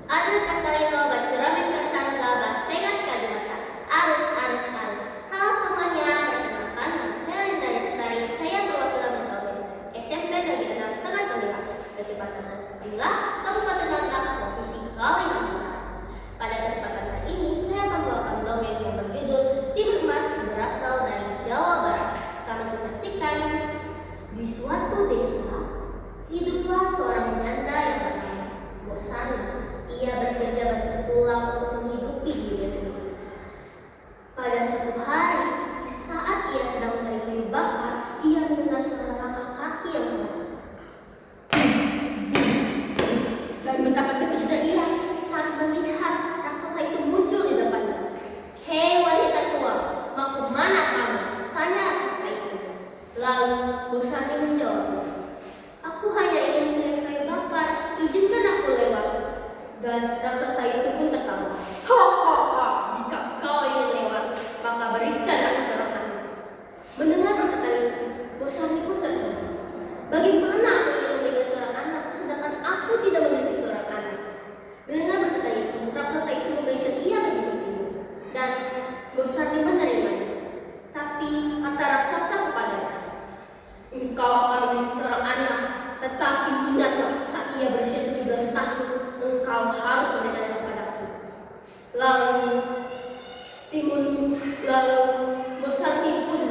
Aduh Katalino, bacuramin ke sarga, basengat kadurata. Arus, arus, arus. Halo semuanya, perkenalkan nama saya Linda Lestari. Saya perwakilan Mentawai SMP Negeri 6 Sangat Kelima, Kecamatan Kelima, Kabupaten Langkat, Provinsi Kalimantan Barat. Pada kesempatan hari ini, saya membawakan dongeng yang berjudul Timur Emas berasal dari Jawa Barat. Selamat menyaksikan. Di suatu desa, hiduplah seorang janda yang bernama bosan. Ia bekerja batu tulang untuk menghidupi dirinya sendiri. Pada suatu hari, di saat ia sedang mencari kayu bakar, ia mendengar suara langkah kaki yang sangat besar. Dan betapa terkejutnya ia saat melihat raksasa itu muncul di depannya. "Hei wanita tua, mau kemana kamu?" tanya raksasa itu. Lalu Bosani menjawab, "Aku hanya ingin mencari kayu bakar, izinkan aku lewat." Dan raksasa itu pun tertawa. "Hahaha, jika kau ingin lewat, maka berikan aku seorang anak." Mendengar perkataan itu, Bosani pun tersenyum. "Bagaimana aku ingin memiliki seorang anak, sedangkan aku tidak memiliki seorang anak?" Mendengar perkataan itu, raksasa itu memberikan ia menjadi ibu, dan Bosani menerimanya. Tapi kata raksasa kepadanya, "Engkau akan memiliki seorang anak, tetapi ingatlah saat ia berusia 17 tahun, engkau harus memberikannya kepadaku." Lalu Bosani pun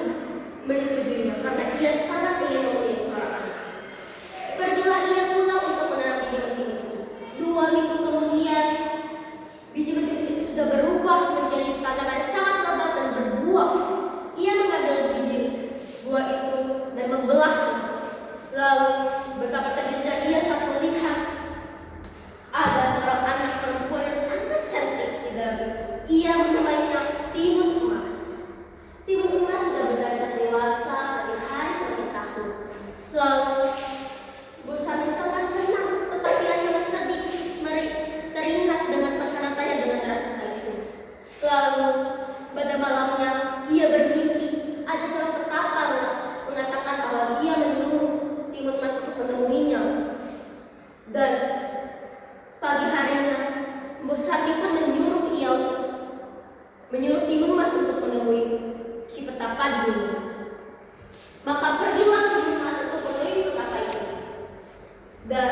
menyetujuinya karena ia sangat ingin mempunyai seorang anak. Pergilah ia pulang untuk menanam biji mentir itu. 2 minggu kemudian, biji mentir itu sudah berubah menjadi tanaman yang sangat lebat dan berbuah. Ia mengambil biji buah itu dan membelahnya. Lalu betapa terkejutnya ia saat melihat ada seorang anak perempuan yang sangat cantik di dalam itu. Ia menamainya Timun Emas. Timun Emas sudah beranjak dewasa semakin hari semakin tahun. Lalu Bosani sangat senang, tetapi ia sangat sedih teringat dengan persyaratannya dengan raksasa itu. Lalu pada malamnya ia bermimpi ada seorang petapa mengatakan bahwa dia menyuruh Timun Emas untuk menemuinya. Dan pagi harinya Bosani pun menyuruh Timun Emas untuk menemui si petapa di gunung. Maka pergilah Timun Emas untuk menemui petapa itu, dan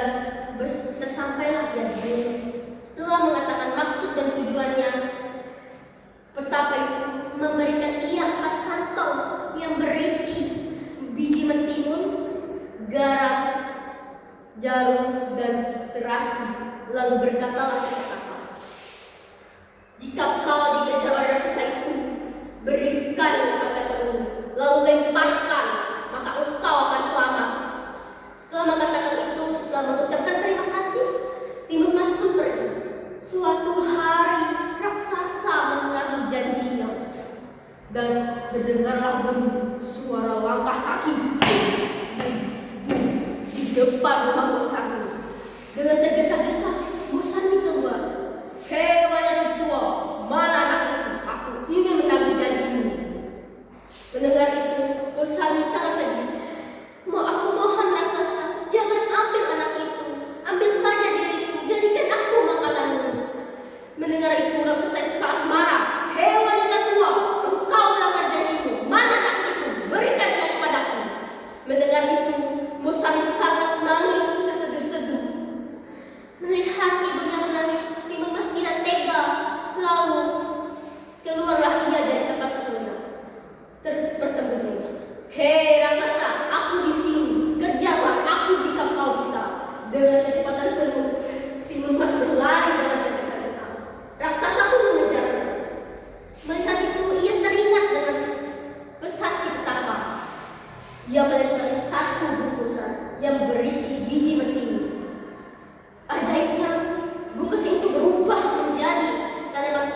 tersampailah dia di gunung. Setelah mengatakan maksud dan tujuannya, petapa itu memberikan ia 4 kantong yang berisi biji mentimun, garam, jarum, dan terasi. Lalu berkatalah si petapa, "Jika kau dikejar oleh raksasa itu, berikan apa yang perlu, lalu lemparkan, maka engkau akan selamat." Setelah mengatakan itu, setelah mengucapkan terima kasih, Timun Emas pun pergi. Suatu hari raksasa menagih janjinya, dan terdengarlah bunyi suara langkah kaki di depan rumah Bosani. Dengan tergesa-gesa, Bosani keluar. "Hei wanita tua, mana anakku? Aku ingin menagih janjimu." Mendengar itu, Bosani sangat sedih. Aku mohon raksasa, jangan ambil anak itu. Ambil saja diriku, jadikan aku makananmu." Mendengar itu, raksasa itu sangat marah. "Hei wanita tua, engkau melanggar janjimu. Mana anak itu? Berikan dia kepadaku." Mendengar itu, Bosani sangat menangis terseduh-seduh. Melihat ibunya menangis, Timun Emas tidak tega. Lalu keluarlah ia dari tempat bersembunyi. "Hei raksasa, aku di sini. Kejarlah aku jika kau bisa." Dengan kecepatan penuh, Timun Emas berlari dengan tergesa-gesa. Raksasa pun mengejarnya. Melihat itu, ia teringat dengan pesan si petapa. Ia meletakkan 1 bungkusan yang berisi biji mentimun. Ajaibnya, bungkus itu berubah menjadi tanaman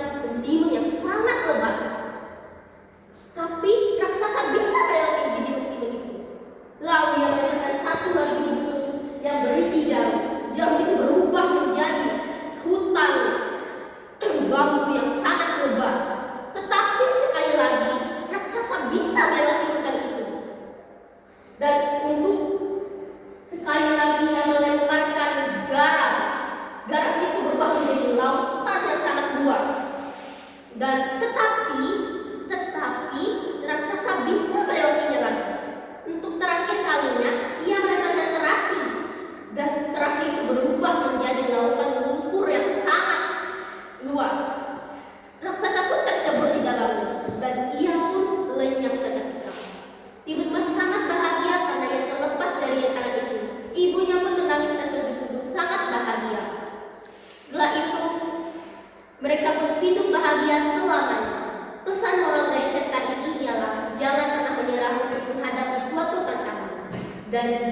bahagia selamanya. Pesan moral dari cerita ini ialah jangan pernah menyerah untuk menghadapi suatu tantangan dan